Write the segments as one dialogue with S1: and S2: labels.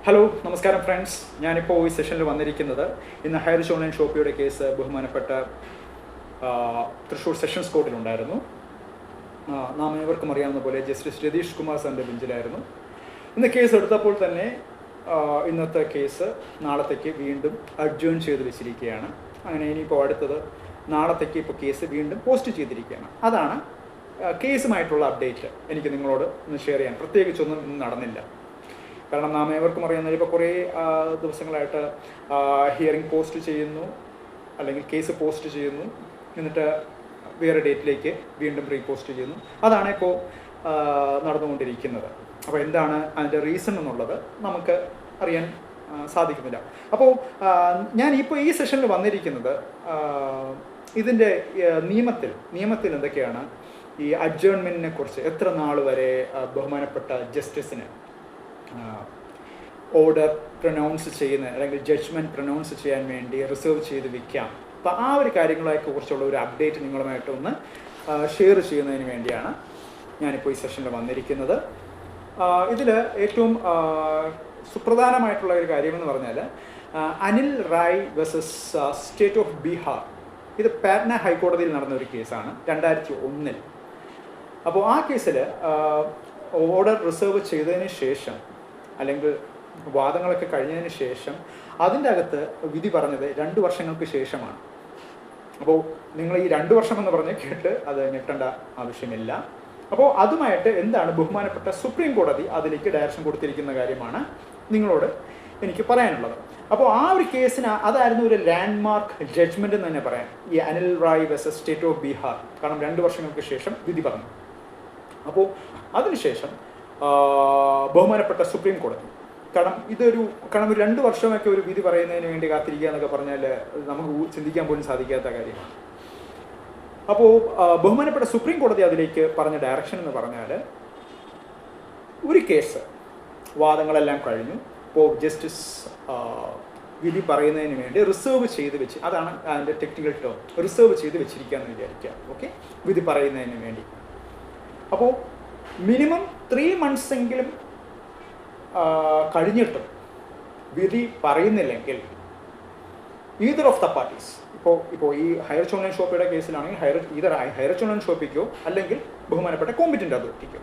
S1: Hello നമസ്കാരം friends, ഞാനിപ്പോൾ ഈ സെഷനിൽ വന്നിരിക്കുന്നത് ഇന്ന് ഹൈറിച്ച് ഓൺലൈൻ ഷോപ്പിയുടെ കേസ് ബഹുമാനപ്പെട്ട തൃശ്ശൂർ സെഷൻസ് കോർട്ടിലുണ്ടായിരുന്നു. നാം ഏവർക്കും അറിയാവുന്ന പോലെ ജസ്റ്റിസ് രതീഷ് കുമാർ സാറിൻ്റെ ബെഞ്ചിലായിരുന്നു. ഇന്ന് കേസ് എടുത്തപ്പോൾ തന്നെ ഇന്നത്തെ കേസ് നാളത്തേക്ക് വീണ്ടും അഡ്ജേൺ ചെയ്ത് വെച്ചിരിക്കുകയാണ്. അങ്ങനെ ഇനിയിപ്പോൾ അടുത്തത് നാളത്തേക്ക് ഇപ്പോൾ കേസ് വീണ്ടും പോസ്റ്റ് ചെയ്തിരിക്കുകയാണ്. അതാണ് കേസുമായിട്ടുള്ള അപ്ഡേറ്റ് എനിക്ക് നിങ്ങളോട് ഒന്ന് ഷെയർ ചെയ്യാൻ. പ്രത്യേകിച്ചൊന്നും ഇന്ന് നടന്നില്ല. കാരണം നാം ഏവർക്കും അറിയുന്നത് ഇപ്പോൾ കുറേ ദിവസങ്ങളായിട്ട് ഹിയറിംഗ് പോസ്റ്റ് ചെയ്യുന്നു, അല്ലെങ്കിൽ കേസ് പോസ്റ്റ് ചെയ്യുന്നു, എന്നിട്ട് വേറെ ഡേറ്റിലേക്ക് വീണ്ടും റീപോസ്റ്റ് ചെയ്യുന്നു. അതാണ് ഇപ്പോൾ നടന്നുകൊണ്ടിരിക്കുന്നത്. അപ്പോൾ എന്താണ് അതിൻ്റെ റീസൺ എന്നുള്ളത് നമുക്ക് അറിയാൻ സാധിക്കുന്നില്ല. അപ്പോൾ ഞാനിപ്പോൾ ഈ സെഷനിൽ വന്നിരിക്കുന്നത് ഇതിൻ്റെ നിയമത്തിൽ എന്തൊക്കെയാണ് ഈ അഡ്ജേൺമെൻറ്റിനെ കുറിച്ച്, എത്ര നാൾ വരെ ബഹുമാനപ്പെട്ട ജസ്റ്റിസിന് ഓർഡർ പ്രൊനൗൺസ് ചെയ്യുന്ന അല്ലെങ്കിൽ ജഡ്ജ്മെൻറ്റ് പ്രൊനൗൺസ് ചെയ്യാൻ വേണ്ടി റിസർവ് ചെയ്ത് വയ്ക്കാം. അപ്പോൾ ആ ഒരു കാര്യങ്ങളെയൊക്കെ കുറിച്ചുള്ള ഒരു അപ്ഡേറ്റ് നിങ്ങളുമായിട്ടൊന്ന് ഷെയർ ചെയ്യുന്നതിന് വേണ്ടിയാണ് ഞാനിപ്പോൾ ഈ സെഷനിൽ വന്നിരിക്കുന്നത്. ഇതിൽ ഏറ്റവും സുപ്രധാനമായിട്ടുള്ള ഒരു കാര്യമെന്ന് പറഞ്ഞാൽ Anil Rai versus state of Bihar. ഇത് പാറ്റ്ന ഹൈക്കോടതിയിൽ നടന്ന ഒരു കേസാണ് 2001. അപ്പോൾ ആ കേസിൽ ഓർഡർ റിസർവ് ചെയ്തതിന് ശേഷം, അല്ലെങ്കിൽ വാദങ്ങളൊക്കെ കഴിഞ്ഞതിന് ശേഷം അതിൻ്റെ അകത്ത് വിധി പറഞ്ഞത് 2 വർഷങ്ങൾക്ക് ശേഷമാണ്. അപ്പോൾ നിങ്ങൾ ഈ 2 വർഷം എന്ന് പറഞ്ഞ് കേട്ട് അത് ഞെട്ടേണ്ട ആവശ്യമില്ല. അപ്പോൾ അതുമായിട്ട് എന്താണ് ബഹുമാനപ്പെട്ട സുപ്രീം കോടതി അതിലേക്ക് ഡയറക്ഷൻ കൊടുത്തിരിക്കുന്ന കാര്യമാണ് നിങ്ങളോട് എനിക്ക് പറയാനുള്ളത്. അപ്പോൾ ആ ഒരു കേസിന് അതായിരുന്നു ഒരു ലാൻഡ്മാർക്ക് ജഡ്ജ്മെൻ്റ് എന്ന് തന്നെ പറയാം, ഈ Anil Rai versus state of Bihar. കാരണം 2 വർഷങ്ങൾക്ക് ശേഷം വിധി പറഞ്ഞു. അപ്പോൾ അതിനുശേഷം ബഹുമാനപ്പെട്ട സുപ്രീം കോടതി, കാരണം ഒരു 2 വർഷമൊക്കെ ഒരു വിധി പറയുന്നതിന് വേണ്ടി കാത്തിരിക്കുക എന്നൊക്കെ പറഞ്ഞാൽ നമുക്ക് ചിന്തിക്കാൻ പോലും സാധിക്കാത്ത കാര്യമാണ്. അപ്പോൾ ബഹുമാനപ്പെട്ട സുപ്രീം കോടതി അതിലേക്ക് പറഞ്ഞ ഡയറക്ഷൻ എന്ന് പറഞ്ഞാൽ, ഒരു കേസ് വാദങ്ങളെല്ലാം കഴിഞ്ഞു, ഇപ്പോൾ ജസ്റ്റിസ് വിധി പറയുന്നതിന് വേണ്ടി റിസർവ് ചെയ്ത് വെച്ച്, അതാണ് അതിൻ്റെ ടെക്നിക്കൽ ടേം, റിസർവ് ചെയ്ത് വെച്ചിരിക്കുകയെന്ന് വിചാരിക്കുക. ഓക്കെ, വിധി പറയുന്നതിന് വേണ്ടി. അപ്പോൾ മിനിമം 3 months എങ്കിലും കഴിഞ്ഞിട്ടും വിധി പറയുന്നില്ലെങ്കിൽ ഈതർ ഓഫ് ദ പാർട്ടീസ്, ഇപ്പോൾ ഈ ഹൈറിച്ച് ഓൺലൈൻ ഷോപ്പിയുടെ കേസിലാണെങ്കിൽ ഹൈറിച്ച് ഓൺലൈൻ ഷോപ്പിക്കോ അല്ലെങ്കിൽ ബഹുമാനപ്പെട്ട കോമ്പറ്റൻ്റ് അതോറിറ്റിക്കോ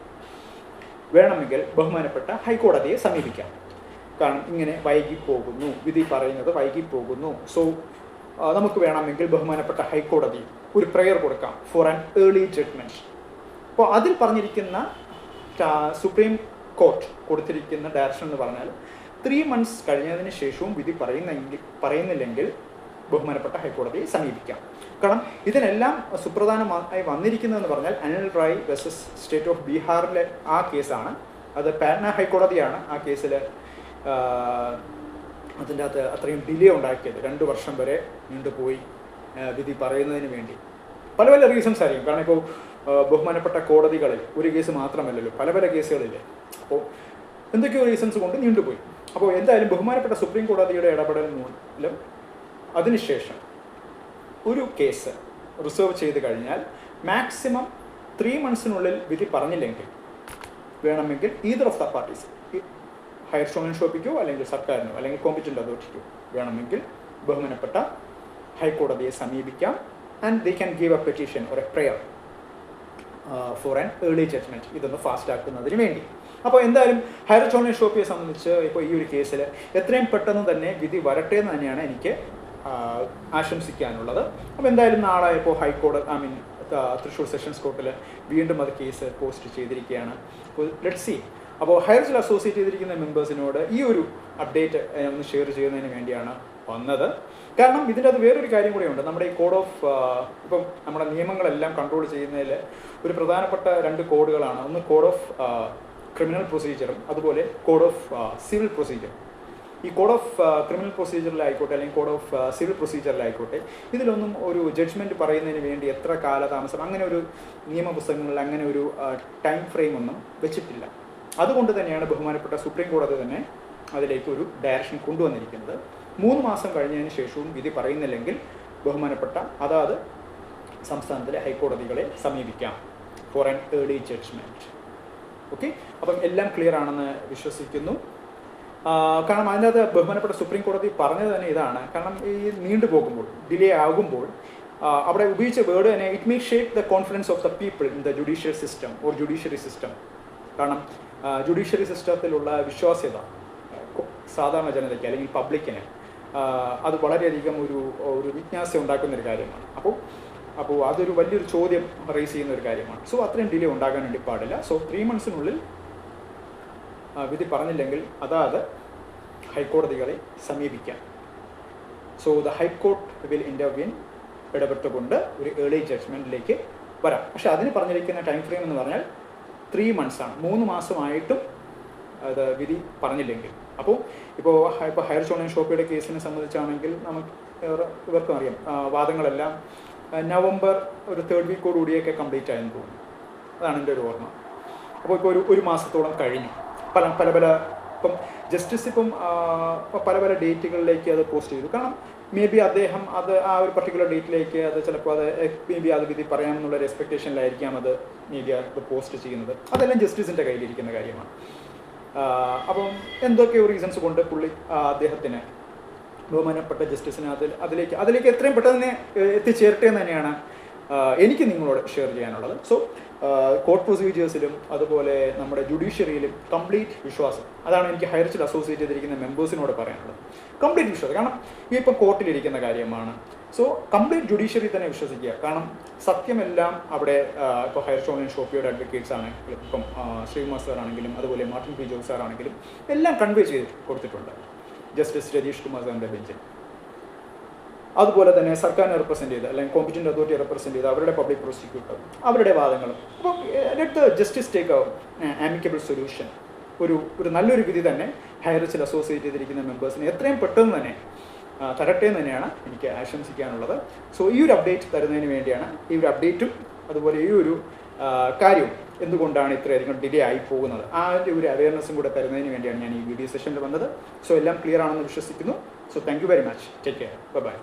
S1: വേണമെങ്കിൽ ബഹുമാനപ്പെട്ട ഹൈക്കോടതിയെ സമീപിക്കാം. കാരണം ഇങ്ങനെ വൈകിപ്പോകുന്നു, വിധി പറയുന്നത് വൈകിപ്പോകുന്നു. സോ നമുക്ക് വേണമെങ്കിൽ ബഹുമാനപ്പെട്ട ഹൈക്കോടതി ഒരു പ്രെയർ കൊടുക്കാം ഫോർ ആൻ ഏർലി ജഡ്ജ്മെൻറ്റ്. അപ്പോൾ അതിൽ പറഞ്ഞിരിക്കുന്ന സുപ്രീം കോർട്ട് കൊടുത്തിരിക്കുന്ന ഡയറക്ഷൻ എന്ന് പറഞ്ഞാൽ 3 months കഴിഞ്ഞതിന് ശേഷവും വിധി പറയുന്നില്ലെങ്കിൽ ബഹുമാനപ്പെട്ട ഹൈക്കോടതിയെ സമീപിക്കാം. കാരണം ഇതിനെല്ലാം സുപ്രധാനമായി വന്നിരിക്കുന്നതെന്ന് പറഞ്ഞാൽ Anil Rai versus state of ബീഹാറിലെ ആ കേസാണ്. അത് പാറ്റ്ന ഹൈക്കോടതിയാണ് ആ കേസിൽ അതിൻ്റെ അകത്ത് അത്രയും ഡിലേ ഉണ്ടാക്കിയത്. 2 വർഷം വരെ നീണ്ടുപോയി വിധി പറയുന്നതിന് വേണ്ടി. പല റീസൺസ് ആയിരിക്കും. കാരണം ഇപ്പോൾ ബഹുമാനപ്പെട്ട കോടതികളിൽ ഒരു കേസ് മാത്രമല്ലല്ലോ, പല കേസുകളില്ലേ. അപ്പോൾ എന്തൊക്കെയോ റീസൺസ് കൊണ്ട് നീണ്ടുപോയി. അപ്പോൾ എന്തായാലും ബഹുമാനപ്പെട്ട സുപ്രീം കോടതിയുടെ ഇടപെടൽ മൂലം അതിനുശേഷം ഒരു കേസ് റിസർവ് ചെയ്ത് കഴിഞ്ഞാൽ മാക്സിമം 3 monthsനുള്ളിൽ വിധി പറഞ്ഞില്ലെങ്കിൽ വേണമെങ്കിൽ either of the parties, Highrich online ഷോപ്പിക്കോ അല്ലെങ്കിൽ സർക്കാരിനോ അല്ലെങ്കിൽ കോമ്പറ്റൻ്റ് അതോറിറ്റിക്കോ വേണമെങ്കിൽ ബഹുമാനപ്പെട്ട ഹൈക്കോടതിയെ സമീപിക്കാം. And they can give a petition or a prayer for an early judgment, ഇതൊന്ന് ഫാസ്റ്റ് ആക്കുന്നതിന് വേണ്ടി. അപ്പോൾ എന്തായാലും ഹൈറിച്ച് ഓൺലൈൻ ഷോപ്പിയെ സംബന്ധിച്ച് ഇപ്പോൾ ഈ ഒരു കേസിൽ എത്രയും പെട്ടെന്ന് തന്നെ വിധി വരട്ടെ എന്ന് തന്നെയാണ് എനിക്ക് ആശംസിക്കാനുള്ളത്. അപ്പോൾ എന്തായാലും നാളെ ഇപ്പോൾ തൃശ്ശൂർ സെഷൻസ് കോർട്ടിൽ വീണ്ടും അത് കേസ് പോസ്റ്റ് ചെയ്തിരിക്കുകയാണ്. അപ്പോൾ ലെറ്റ്സ് സീ. അപ്പോൾ ഹൈറിച്ചിൽ അസോസിയേറ്റ് ചെയ്തിരിക്കുന്ന മെമ്പേഴ്സിനോട് ഈ ഒരു അപ്ഡേറ്റ് ഒന്ന് ഷെയർ ചെയ്യുന്നതിന് വേണ്ടിയാണ് വന്നത്. കാരണം ഇതിൻ്റെ അത് വേറൊരു കാര്യം കൂടെയുണ്ട്. നമ്മുടെ ഈ കോഡ് ഓഫ് ഇപ്പം നമ്മുടെ നിയമങ്ങളെല്ലാം കൺട്രോൾ ചെയ്യുന്നതിൽ ഒരു പ്രധാനപ്പെട്ട 2 കോഡുകളാണ്. ഒന്ന് കോഡ് ഓഫ് ക്രിമിനൽ പ്രൊസീജിയറും അതുപോലെ കോഡ് ഓഫ് സിവിൽ പ്രൊസീജിയർ. ഈ കോഡ് ഓഫ് ക്രിമിനൽ പ്രൊസീജിയറിലായിക്കോട്ടെ അല്ലെങ്കിൽ കോഡ് ഓഫ് സിവിൽ പ്രൊസീജിയറിലായിക്കോട്ടെ, ഇതിലൊന്നും ഒരു ജഡ്ജ്മെൻറ്റ് പറയുന്നതിന് വേണ്ടി എത്ര കാലതാമസം, അങ്ങനെ ഒരു നിയമപുസ്തകങ്ങളിൽ അങ്ങനെ ഒരു ടൈം ഫ്രെയിം ഒന്നും വെച്ചിട്ടില്ല. അതുകൊണ്ട് തന്നെയാണ് ബഹുമാനപ്പെട്ട സുപ്രീം കോടതി തന്നെ അതിലേക്ക് ഒരു ഡയറക്ഷൻ കൊണ്ടുവന്നിരിക്കുന്നത്. 3 മാസം കഴിഞ്ഞതിന് ശേഷവും വിധി പറയുന്നില്ലെങ്കിൽ ബഹുമാനപ്പെട്ട അതാത് സംസ്ഥാനത്തിലെ ഹൈക്കോടതികളെ സമീപിക്കാം for an early judgement. Okay, അപ്പം എല്ലാം ക്ലിയർ ആണെന്ന് വിശ്വസിക്കുന്നു. കാരണം അതിനകത്ത് ബഹുമാനപ്പെട്ട സുപ്രീം കോടതി പറഞ്ഞത് തന്നെ ഇതാണ്. കാരണം ഈ നീണ്ടുപോകുമ്പോൾ, ഡിലേ ആകുമ്പോൾ അവിടെ ഉപയോഗിച്ച വേർഡ് തന്നെ it may shake the confidence of the people in the judicial system or judiciary system. കാരണം ജുഡീഷ്യറി സിസ്റ്റത്തിലുള്ള വിശ്വാസ്യത സാധാരണ ജനതയ്ക്ക് അല്ലെങ്കിൽ പബ്ലിക്കിന് അത് വളരെയധികം ഒരു വിജ്ഞാസ ഉണ്ടാക്കുന്നൊരു കാര്യമാണ്. അപ്പോൾ അതൊരു വലിയൊരു ചോദ്യം റേസ് ചെയ്യുന്ന ഒരു കാര്യമാണ്. സോ അത്രയും ഡിലേ ഉണ്ടാകാൻ വേണ്ടി പാടില്ല. സോ 3 monthsനുള്ളിൽ വിധി പറഞ്ഞില്ലെങ്കിൽ അതാത് ഹൈക്കോടതികളെ സമീപിക്കാം. സോ ദ ഹൈക്കോർട്ട് വിൽ ഇൻ്റർവ്യൂൻ, ഇടപെട്ടുകൊണ്ട് ഒരു ഏർലി ജഡ്ജ്മെൻറ്റിലേക്ക് വരാം. പക്ഷേ അതിന് പറഞ്ഞിരിക്കുന്ന ടൈം ഫ്രെയിം എന്ന് പറഞ്ഞാൽ 3 months ആണ്. 3 മാസമായിട്ടും അത് വിധി പറഞ്ഞില്ലെങ്കിൽ. ഇപ്പോൾ ഹയർ ചോൺ ആൻഡ് ഷോപ്പിയുടെ കേസിനെ സംബന്ധിച്ചാണെങ്കിൽ ഇവർക്കും അറിയാം, വാദങ്ങളെല്ലാം നവംബർ ഒരു 3rd വീക്കോടുകൂടിയൊക്കെ കംപ്ലീറ്റ് ആയെന്ന് തോന്നുന്നു. അതാണ് എൻ്റെ ഒരു ഓർമ്മ. അപ്പോൾ ഇപ്പോൾ ഒരു മാസത്തോളം കഴിഞ്ഞു. ഇപ്പം ജസ്റ്റിസ് പല ഡേറ്റുകളിലേക്ക് അത് പോസ്റ്റ് ചെയ്തു. കാരണം മേ ബി അദ്ദേഹം ആ ഒരു പർട്ടിക്കുലർ ഡേറ്റിലേക്ക് ചിലപ്പോൾ മേ ബി വിധി പറയാമെന്നുള്ളൊരു എക്സ്പെക്റ്റേഷനിലായിരിക്കാം മേ ബി അത് പോസ്റ്റ് ചെയ്യുന്നത്. അതെല്ലാം ജസ്റ്റിസിൻ്റെ കയ്യിലിരിക്കുന്ന കാര്യമാണ്. അപ്പം എന്തൊക്കെയോ റീസൺസ് കൊണ്ട് അദ്ദേഹത്തിന്, ബഹുമാനപ്പെട്ട ജസ്റ്റിസിന് അതിലേക്ക് എത്രയും പെട്ടെന്ന് എത്തിച്ചേരട്ടെ എന്ന് തന്നെയാണ് എനിക്ക് നിങ്ങളോട് ഷെയർ ചെയ്യാനുള്ളത്. സോ കോർട്ട് പ്രൊസീജിയേഴ്സിലും അതുപോലെ നമ്മുടെ ജുഡീഷ്യറിയിലും കംപ്ലീറ്റ് വിശ്വാസം, അതാണ് എനിക്ക് ഹയർ ചിൽ അസോസിയേറ്റ് ചെയ്തിരിക്കുന്ന മെമ്പേഴ്സിനോട് പറയാനുള്ളത്. കംപ്ലീറ്റ് വിശ്വാസം. കാരണം ഇപ്പം കോർട്ടിലിരിക്കുന്ന കാര്യമാണ്. സോ കംപ്ലീറ്റ് ജുഡീഷ്യറി തന്നെ വിശ്വസിക്കുക. കാരണം സത്യമെല്ലാം അവിടെ ഇപ്പോൾ ഹയർ ചോൺ ആൻഡ് ഷോപ്പിയുടെ അഡ്വക്കേറ്റ്സ് ആണെങ്കിലും, ഇപ്പം ശ്രീകുമാർ സാർ ആണെങ്കിലും അതുപോലെ മാർട്ടിൻ പി ജോസ് സാർ ആണെങ്കിലും എല്ലാം കൺവേ ചെയ്ത് കൊടുത്തിട്ടുണ്ട് ജസ്റ്റിസ് രതീഷ് കുമാർ സാറിൻ്റെ ബെഞ്ചിൽ. അതുപോലെ തന്നെ സർക്കാരിനെ റെപ്രസെൻറ്റ് ചെയ്ത് അല്ലെങ്കിൽ കോമ്പറ്റൻ്റ് അതോറിറ്റിയെ റെപ്രസെൻറ്റ് ചെയ്ത് അവരുടെ പബ്ലിക് പ്രോസിക്യൂട്ടർ അവരുടെ വാദങ്ങളും. അപ്പം ലെറ്റ് ജസ്റ്റിസ് ടേക്ക് ആമിക്കബിൾ സൊല്യൂഷൻ. ഒരു നല്ലൊരു വിധി തന്നെ ഹയർ ചിൽ അസോസിയേറ്റ് ചെയ്തിരിക്കുന്ന മെമ്പേഴ്സിന് എത്രയും പെട്ടെന്ന് തന്നെ തരട്ടെ എന്ന് തന്നെയാണ് എനിക്ക് ആശംസിക്കാനുള്ളത്. സോ ഈ ഒരു അപ്ഡേറ്റ് തരുന്നതിന് വേണ്ടിയാണ്, ഈ ഒരു അപ്ഡേറ്റും അതുപോലെ ഈ ഒരു കാര്യവും എന്തുകൊണ്ടാണ് ഇത്രയധികം ഡിലേ ആയി പോകുന്നത്, ആ ഒരു അവയർനെസ്സും കൂടെ തരുന്നതിന് വേണ്ടിയാണ് ഞാൻ ഈ വീഡിയോ സെഷനിൽ വന്നത്. സോ എല്ലാം ക്ലിയർ ആണെന്ന് വിശ്വസിക്കുന്നു. So thank you very much. Take care. By.